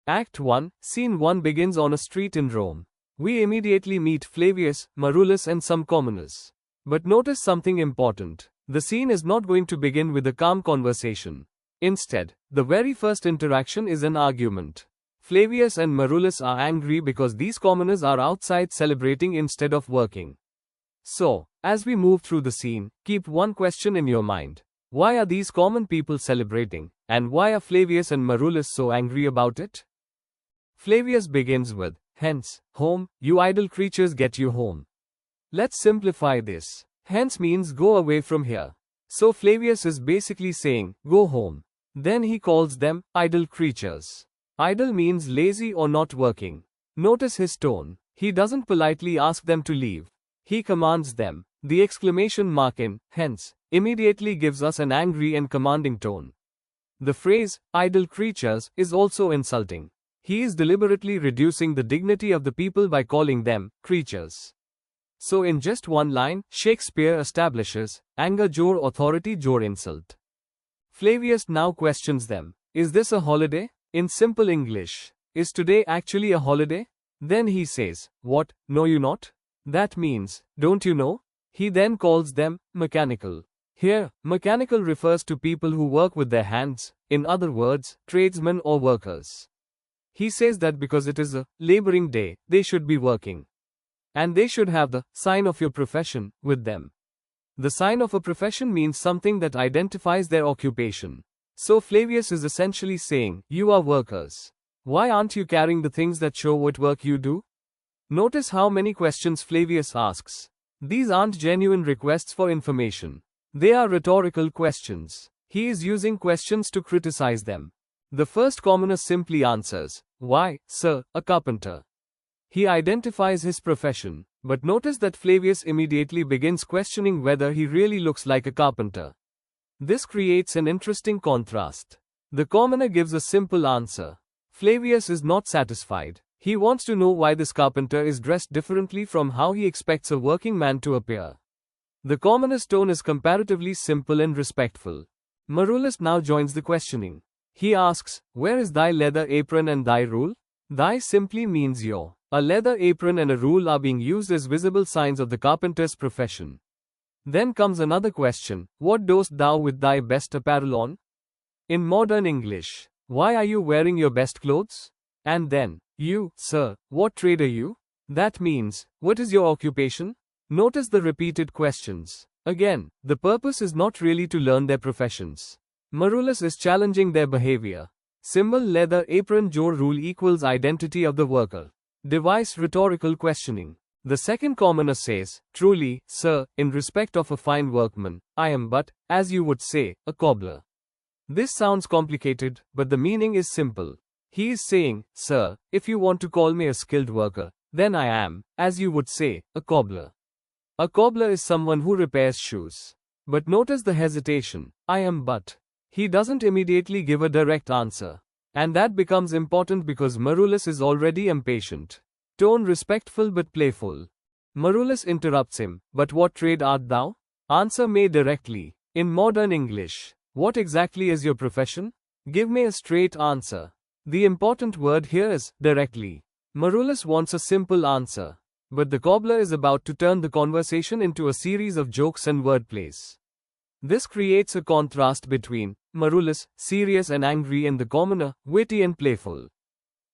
Act 1, Scene 1 begins on a street in Rome. We immediately meet Flavius, Marullus and some commoners. But notice something important. The scene is not going to begin with a calm conversation. Instead, the very first interaction is an argument. Flavius and Marullus are angry because these commoners are outside celebrating instead of working. So, as we move through the scene, keep one question in your mind. Why are these common people celebrating, and why are Flavius and Marullus so angry about it? Flavius begins with, hence, home, you idle creatures get you home. Let's simplify this. Hence means go away from here. So Flavius is basically saying, go home. Then he calls them idle creatures. Idle means lazy or not working. Notice his tone. He doesn't politely ask them to leave. He commands them. The exclamation mark in, hence, immediately gives us an angry and commanding tone. The phrase, idle creatures, is also insulting. He is deliberately reducing the dignity of the people by calling them creatures. So in just one line, Shakespeare establishes, anger jor authority jor insult. Flavius now questions them. Is this a holiday? In simple English, is today actually a holiday? Then he says, what, know you not? That means, don't you know? He then calls them mechanical. Here, mechanical refers to people who work with their hands, in other words, tradesmen or workers. He says that because it is a laboring day, they should be working. And they should have the sign of your profession with them. The sign of a profession means something that identifies their occupation. So Flavius is essentially saying, you are workers. Why aren't you carrying the things that show what work you do? Notice how many questions Flavius asks. These aren't genuine requests for information. They are rhetorical questions. He is using questions to criticize them. The first commoner simply answers, why, sir, a carpenter. He identifies his profession, but notice that Flavius immediately begins questioning whether he really looks like a carpenter. This creates an interesting contrast. The commoner gives a simple answer. Flavius is not satisfied. He wants to know why this carpenter is dressed differently from how he expects a working man to appear. The commoner's tone is comparatively simple and respectful. Marullus now joins the questioning. He asks, where is thy leather apron and thy rule? Thy simply means your. A leather apron and a rule are being used as visible signs of the carpenter's profession. Then comes another question, what dost thou with thy best apparel on? In modern English, why are you wearing your best clothes? And then, you, sir, what trade are you? That means, what is your occupation? Notice the repeated questions. Again, the purpose is not really to learn their professions. Marullus is challenging their behavior. Symbol leather apron jor rule equals identity of the worker. Device rhetorical questioning. The second commoner says, truly, sir, in respect of a fine workman, I am but, as you would say, a cobbler. This sounds complicated, but the meaning is simple. He is saying, sir, if you want to call me a skilled worker, then I am, as you would say, a cobbler. A cobbler is someone who repairs shoes. But notice the hesitation, I am but. He doesn't immediately give a direct answer. And that becomes important because Marullus is already impatient. Tone respectful but playful. Marullus interrupts him, but what trade art thou? Answer me directly. In modern English, what exactly is your profession? Give me a straight answer. The important word here is directly. Marullus wants a simple answer. But the cobbler is about to turn the conversation into a series of jokes and wordplays. This creates a contrast between Marullus, serious and angry, and the commoner, witty and playful.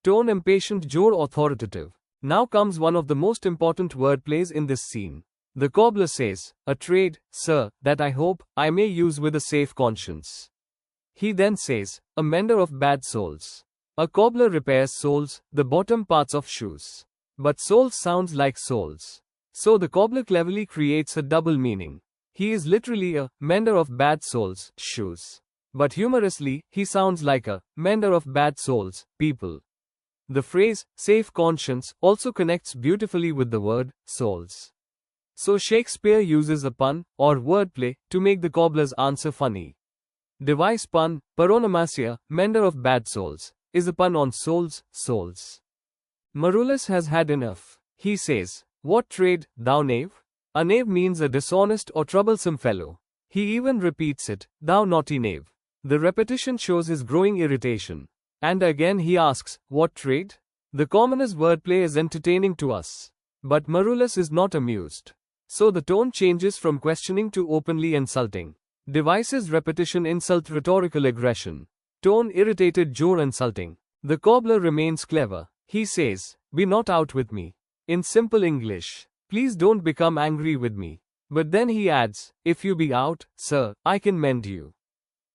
Tone impatient jor authoritative. Now comes one of the most important wordplays in this scene. The cobbler says, a trade, sir, that I hope I may use with a safe conscience. He then says, a mender of bad soles. A cobbler repairs soles, the bottom parts of shoes. But soles sounds like soles. So the cobbler cleverly creates a double meaning. He is literally a mender of bad soles, shoes. But humorously, he sounds like a mender of bad souls, people. The phrase, safe conscience, also connects beautifully with the word, souls. So Shakespeare uses a pun, or wordplay, to make the cobbler's answer funny. Device pun, paronomasia, mender of bad souls, is a pun on souls, souls. Marullus has had enough. He says, what trade, thou knave? A knave means a dishonest or troublesome fellow. He even repeats it, thou naughty knave. The repetition shows his growing irritation. And again he asks, what trade? The commoner's wordplay is entertaining to us. But Marulus is not amused. So the tone changes from questioning to openly insulting. Devices repetition insult rhetorical aggression. Tone irritated jor insulting. The cobbler remains clever. He says, be not out with me. In simple English, please don't become angry with me. But then he adds, if you be out, sir, I can mend you.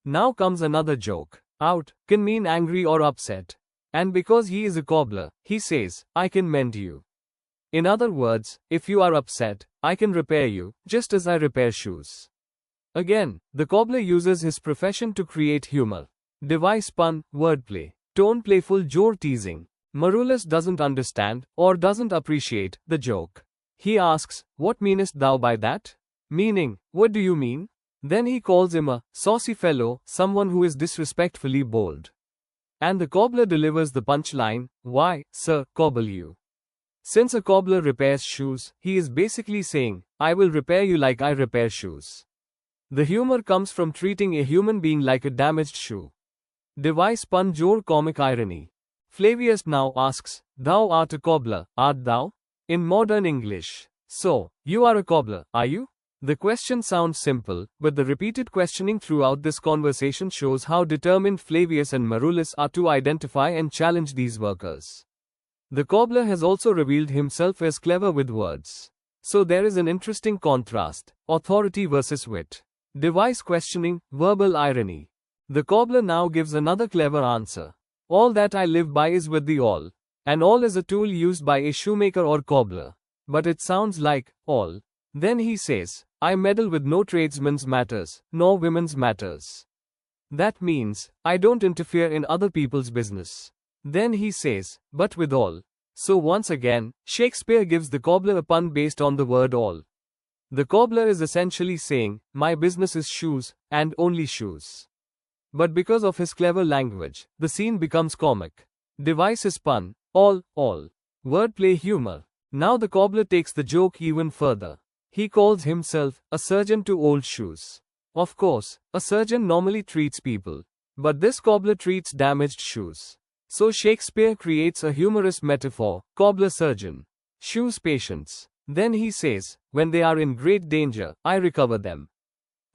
Now comes another joke. Out can mean angry or upset. And because he is a cobbler, he says, I can mend you. In other words, if you are upset, I can repair you, just as I repair shoes. Again, the cobbler uses his profession to create humor. Device pun, wordplay. Tone playful jor teasing. Marulus doesn't understand, or doesn't appreciate, the joke. He asks, what meanest thou by that? Meaning, what do you mean? Then he calls him a saucy fellow, someone who is disrespectfully bold. And the cobbler delivers the punchline, why, sir, cobble you. Since a cobbler repairs shoes, he is basically saying, I will repair you like I repair shoes. The humor comes from treating a human being like a damaged shoe. Device pun jor comic irony. Flavius now asks, thou art a cobbler, art thou? In modern English. So, you are a cobbler, are you? The question sounds simple, but the repeated questioning throughout this conversation shows how determined Flavius and Marulus are to identify and challenge these workers. The cobbler has also revealed himself as clever with words. So there is an interesting contrast, authority versus wit. Device questioning, verbal irony. The cobbler now gives another clever answer. All that I live by is with the awl. And awl is a tool used by a shoemaker or cobbler. But it sounds like, all. Then he says, I meddle with no tradesman's matters, nor women's matters. That means, I don't interfere in other people's business. Then he says, but with all. So once again, Shakespeare gives the cobbler a pun based on the word all. The cobbler is essentially saying, my business is shoes, and only shoes. But because of his clever language, the scene becomes comic. Device is pun, all. Wordplay humor. Now the cobbler takes the joke even further. He calls himself a surgeon to old shoes. Of course, a surgeon normally treats people. But this cobbler treats damaged shoes. So Shakespeare creates a humorous metaphor, cobbler surgeon. Shoes patients. Then he says, when they are in great danger, I recover them.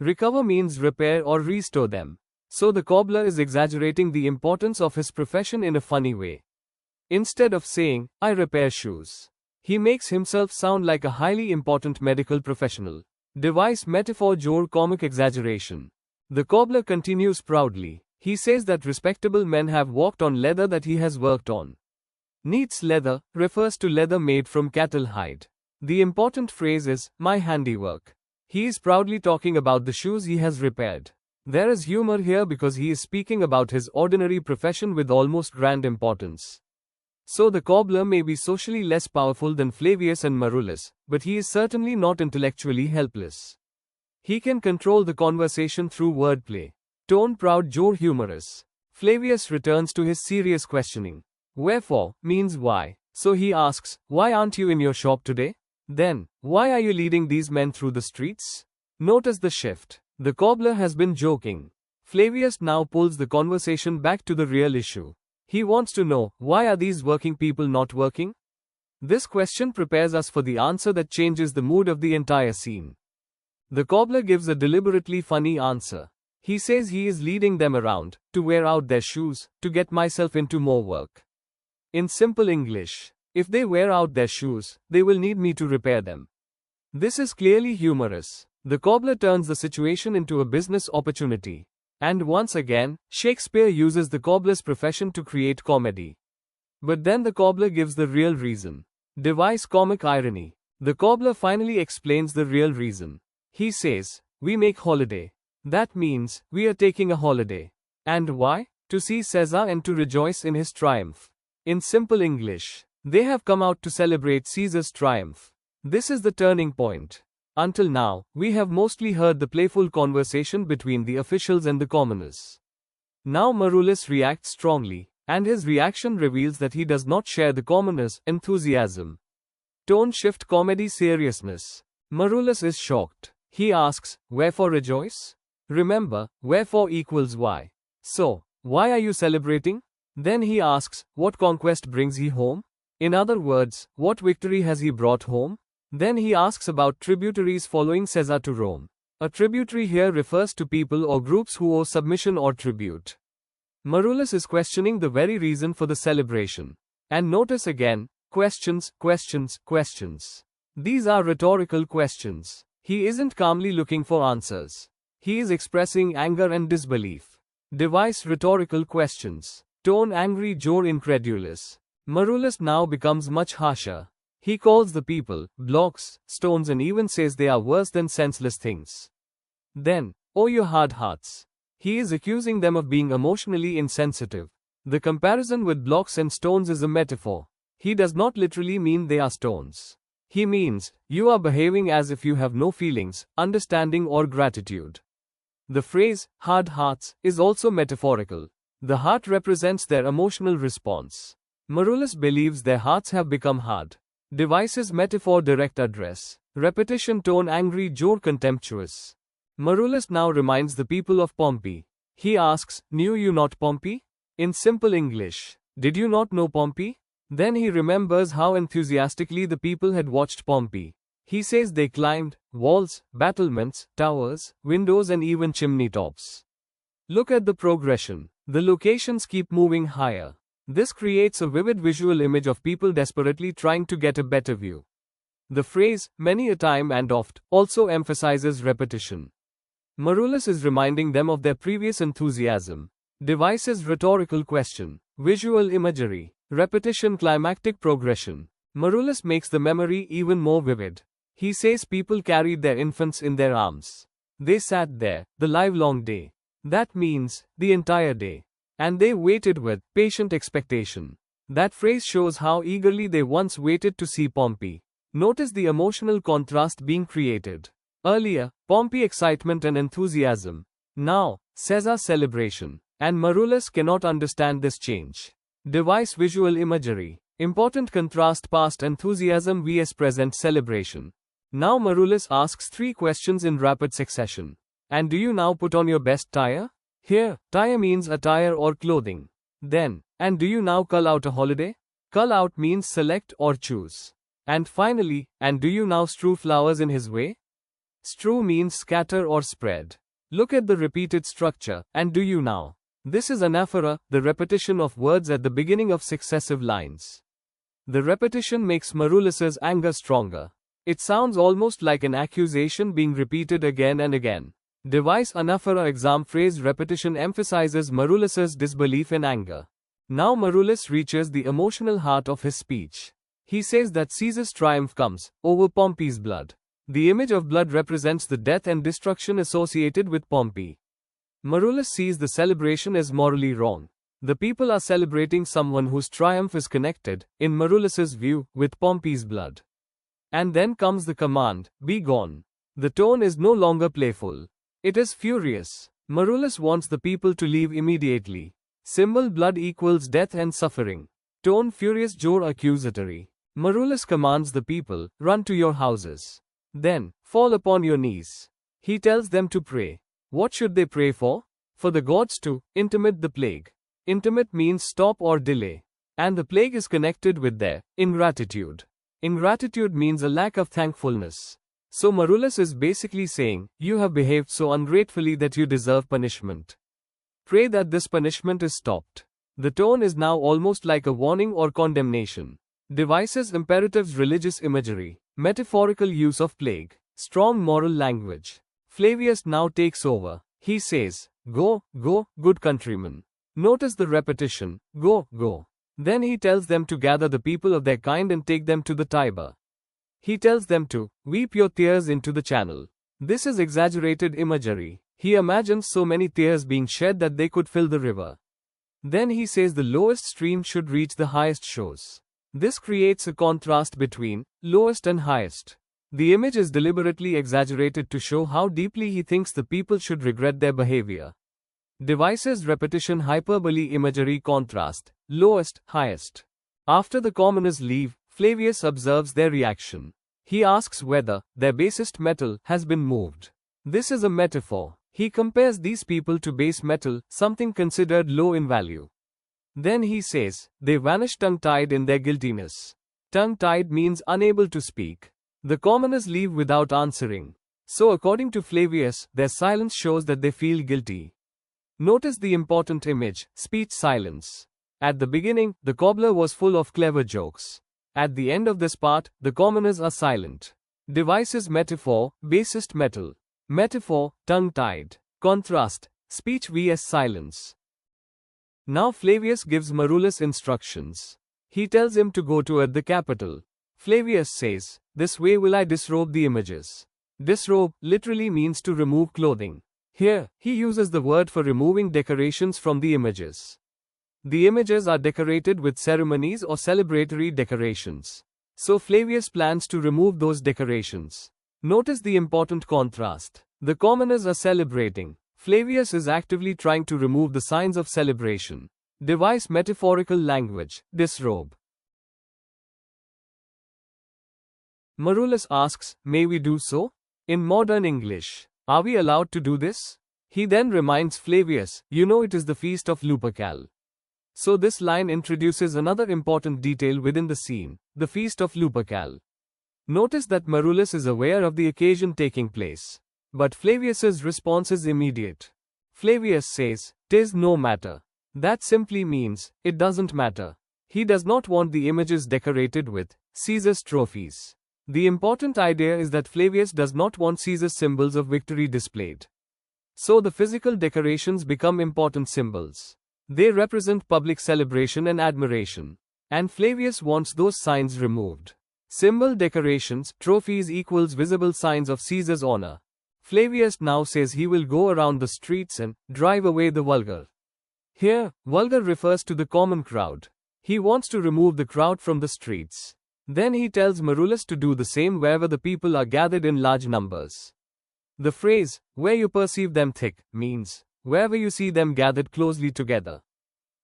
Recover means repair or restore them. So the cobbler is exaggerating the importance of his profession in a funny way. Instead of saying, I repair shoes, he makes himself sound like a highly important medical professional. Device metaphor jor comic exaggeration. The cobbler continues proudly. He says that respectable men have walked on leather that he has worked on. Neat's leather refers to leather made from cattle hide. The important phrase is, my handiwork. He is proudly talking about the shoes he has repaired. There is humor here because he is speaking about his ordinary profession with almost grand importance. So the cobbler may be socially less powerful than Flavius and Marulus, but he is certainly not intellectually helpless. He can control the conversation through wordplay. Tone proud jor humorous. Flavius returns to his serious questioning. Wherefore means why. So he asks, why aren't you in your shop today? Then, why are you leading these men through the streets? Notice the shift. The cobbler has been joking. Flavius now pulls the conversation back to the real issue. He wants to know, why are these working people not working? This question prepares us for the answer that changes the mood of the entire scene. The cobbler gives a deliberately funny answer. He says he is leading them around, to wear out their shoes, to get myself into more work. In simple English, if they wear out their shoes, they will need me to repair them. This is clearly humorous. The cobbler turns the situation into a business opportunity. And once again, Shakespeare uses the cobbler's profession to create comedy. But then the cobbler gives the real reason. Device comic irony. The cobbler finally explains the real reason. He says, we make holiday. That means, we are taking a holiday. And why? To see Caesar and to rejoice in his triumph. In simple English, they have come out to celebrate Caesar's triumph. This is the turning point. Until now, we have mostly heard the playful conversation between the officials and the commoners. Now Marulus reacts strongly, and his reaction reveals that he does not share the commoners' enthusiasm. Tone shift comedy seriousness. Marulus is shocked. He asks, wherefore rejoice? Remember, wherefore equals why. So, why are you celebrating? Then he asks, what conquest brings he home? In other words, what victory has he brought home? Then he asks about tributaries following Caesar to Rome. A tributary here refers to people or groups who owe submission or tribute. Marullus is questioning the very reason for the celebration. And notice again, questions, questions, questions. These are rhetorical questions. He isn't calmly looking for answers. He is expressing anger and disbelief. Device rhetorical questions. Tone angry, jure incredulous. Marullus now becomes much harsher. He calls the people blocks, stones, and even says they are worse than senseless things. Then, oh you hard hearts. He is accusing them of being emotionally insensitive. The comparison with blocks and stones is a metaphor. He does not literally mean they are stones. He means, you are behaving as if you have no feelings, understanding, or gratitude. The phrase, hard hearts, is also metaphorical. The heart represents their emotional response. Marullus believes their hearts have become hard. Devices metaphor direct address. Repetition tone angry jure contemptuous. Marullus now reminds the people of Pompey. He asks, knew you not Pompey? In simple English, did you not know Pompey? Then he remembers how enthusiastically the people had watched Pompey. He says they climbed walls, battlements, towers, windows, and even chimney tops. Look at the progression. The locations keep moving higher. This creates a vivid visual image of people desperately trying to get a better view. The phrase, many a time and oft, also emphasizes repetition. Marullus is reminding them of their previous enthusiasm. Devices rhetorical question. Visual imagery. Repetition climactic progression. Marullus makes the memory even more vivid. He says people carried their infants in their arms. They sat there, the livelong day. That means, the entire day. And they waited with patient expectation. That phrase shows how eagerly they once waited to see Pompey. Notice the emotional contrast being created. Earlier, Pompey excitement and enthusiasm. Now, Caesar celebration. And Marullus cannot understand this change. Device visual imagery. Important contrast past enthusiasm vs present celebration. Now Marullus asks 3 questions in rapid succession. And do you now put on your best tire? Here, tire means attire or clothing. Then, and do you now cull out a holiday? Cull out means select or choose. And finally, and do you now strew flowers in his way? Strew means scatter or spread. Look at the repeated structure, and do you now? This is anaphora, the repetition of words at the beginning of successive lines. The repetition makes Marullus's anger stronger. It sounds almost like an accusation being repeated again and again. Device anaphora exam phrase repetition emphasizes Marullus's disbelief and anger. Now Marullus reaches the emotional heart of his speech. He says that Caesar's triumph comes over Pompey's blood. The image of blood represents the death and destruction associated with Pompey. Marullus sees the celebration as morally wrong. The people are celebrating someone whose triumph is connected, in Marullus's view, with Pompey's blood. And then comes the command, be gone. The tone is no longer playful. It is furious. Marullus wants the people to leave immediately. Symbol blood equals death and suffering. Tone furious jure accusatory. Marullus commands the people, run to your houses. Then, fall upon your knees. He tells them to pray. What should they pray for? For the gods to intermit the plague. Intermit means stop or delay. And the plague is connected with their ingratitude. Ingratitude means a lack of thankfulness. So Marullus is basically saying, you have behaved so ungratefully that you deserve punishment. Pray that this punishment is stopped. The tone is now almost like a warning or condemnation. Devices imperatives religious imagery. Metaphorical use of plague. Strong moral language. Flavius now takes over. He says, go, go, good countrymen. Notice the repetition, go, go. Then he tells them to gather the people of their kind and take them to the Tiber. He tells them to weep your tears into the channel. This is exaggerated imagery. He imagines so many tears being shed that they could fill the river. Then he says the lowest stream should reach the highest shores. This creates a contrast between lowest and highest. The image is deliberately exaggerated to show how deeply he thinks the people should regret their behavior. Devices repetition hyperbole imagery contrast, lowest, highest. After the commoners leave, Flavius observes their reaction. He asks whether their basest metal has been moved. This is a metaphor. He compares these people to base metal, something considered low in value. Then he says, they vanish tongue-tied in their guiltiness. Tongue-tied means unable to speak. The commoners leave without answering. So according to Flavius, their silence shows that they feel guilty. Notice the important image, speech silence. At the beginning, the cobbler was full of clever jokes. At the end of this part, the commoners are silent. Devices metaphor, basest metal. Metaphor, tongue-tied. Contrast, speech vs silence. Now Flavius gives Marullus instructions. He tells him to go toward the capital. Flavius says, this way will I disrobe the images. Disrobe literally means to remove clothing. Here, he uses the word for removing decorations from the images. The images are decorated with ceremonies or celebratory decorations. So Flavius plans to remove those decorations. Notice the important contrast. The commoners are celebrating. Flavius is actively trying to remove the signs of celebration. Devise metaphorical language, disrobe. Marullus asks, may we do so? In modern English, are we allowed to do this? He then reminds Flavius, you know it is the feast of Lupercal. So this line introduces another important detail within the scene, the feast of Lupercal. Notice that Marullus is aware of the occasion taking place. But Flavius's response is immediate. Flavius says, "'Tis no matter." That simply means, it doesn't matter. He does not want the images decorated with Caesar's trophies. The important idea is that Flavius does not want Caesar's symbols of victory displayed. So the physical decorations become important symbols. They represent public celebration and admiration. And Flavius wants those signs removed. Symbol decorations, trophies equals visible signs of Caesar's honor. Flavius now says he will go around the streets and drive away the vulgar. Here, vulgar refers to the common crowd. He wants to remove the crowd from the streets. Then he tells Marullus to do the same wherever the people are gathered in large numbers. The phrase, where you perceive them thick, means, wherever you see them gathered closely together.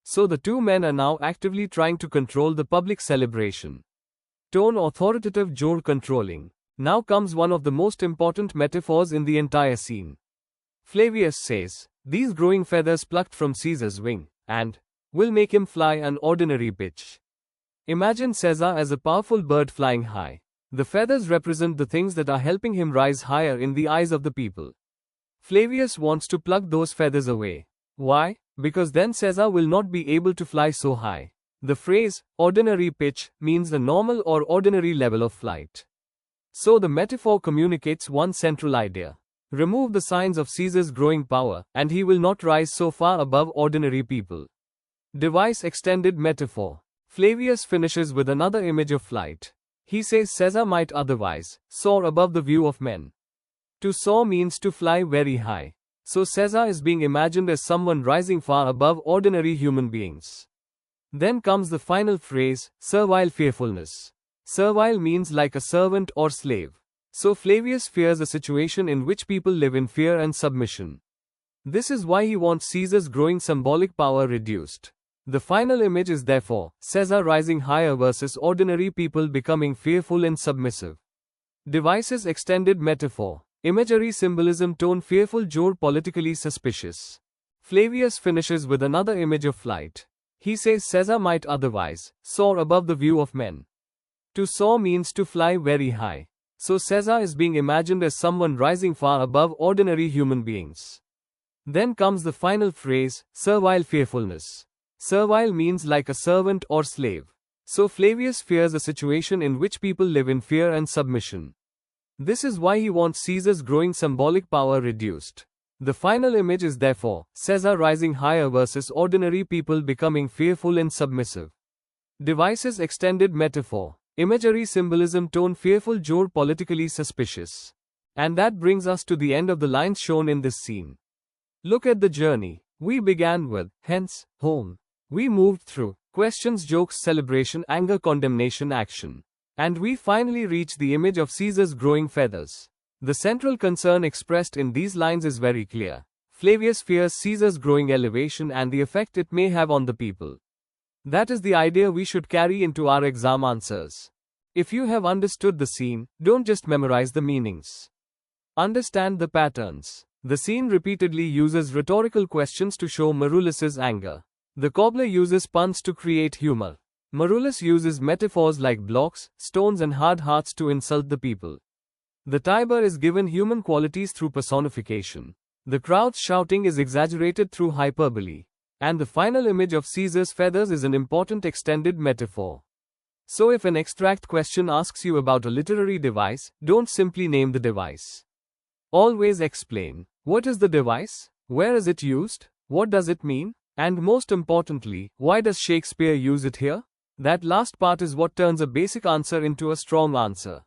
So the two men are now actively trying to control the public celebration. Tone authoritative jor controlling. Now comes one of the most important metaphors in the entire scene. Flavius says, these growing feathers plucked from Caesar's wing, and will make him fly an ordinary pitch. Imagine Caesar as a powerful bird flying high. The feathers represent the things that are helping him rise higher in the eyes of the people. Flavius wants to pluck those feathers away. Why? Because then Caesar will not be able to fly so high. The phrase, ordinary pitch, means the normal or ordinary level of flight. So the metaphor communicates one central idea. Remove the signs of Caesar's growing power, and he will not rise so far above ordinary people. Devise extended metaphor. Flavius finishes with another image of flight. He says Caesar might otherwise soar above the view of men. To soar means to fly very high. So Caesar is being imagined as someone rising far above ordinary human beings. Then comes the final phrase, servile fearfulness. Servile means like a servant or slave. So Flavius fears a situation in which people live in fear and submission. This is why he wants Caesar's growing symbolic power reduced. The final image is therefore, Caesar rising higher versus ordinary people becoming fearful and submissive. Devices extended metaphor. Imagery symbolism tone fearful jor politically suspicious. Flavius finishes with another image of flight. He says Caesar might otherwise soar above the view of men. To soar means to fly very high. So Caesar is being imagined as someone rising far above ordinary human beings. Then comes the final phrase, servile fearfulness. Servile means like a servant or slave. So Flavius fears a situation in which people live in fear and submission. This is why he wants Caesar's growing symbolic power reduced. The final image is therefore, Caesar rising higher versus ordinary people becoming fearful and submissive. Devices extended metaphor. Imagery symbolism tone fearful jor politically suspicious. And that brings us to the end of the lines shown in this scene. Look at the journey. We began with, hence, home. We moved through, questions, jokes, celebration, anger, condemnation, action. And we finally reached the image of Caesar's growing feathers. The central concern expressed in these lines is very clear. Flavius fears Caesar's growing elevation and the effect it may have on the people. That is the idea we should carry into our exam answers. If you have understood the scene, don't just memorize the meanings. Understand the patterns. The scene repeatedly uses rhetorical questions to show Marullus's anger. The cobbler uses puns to create humor. Marulus uses metaphors like blocks, stones, and hard hearts to insult the people. The Tiber is given human qualities through personification. The crowd's shouting is exaggerated through hyperbole. And the final image of Caesar's feathers is an important extended metaphor. So if an extract question asks you about a literary device, don't simply name the device. Always explain. What is the device? Where is it used? What does it mean? And most importantly, why does Shakespeare use it here? That last part is what turns a basic answer into a strong answer.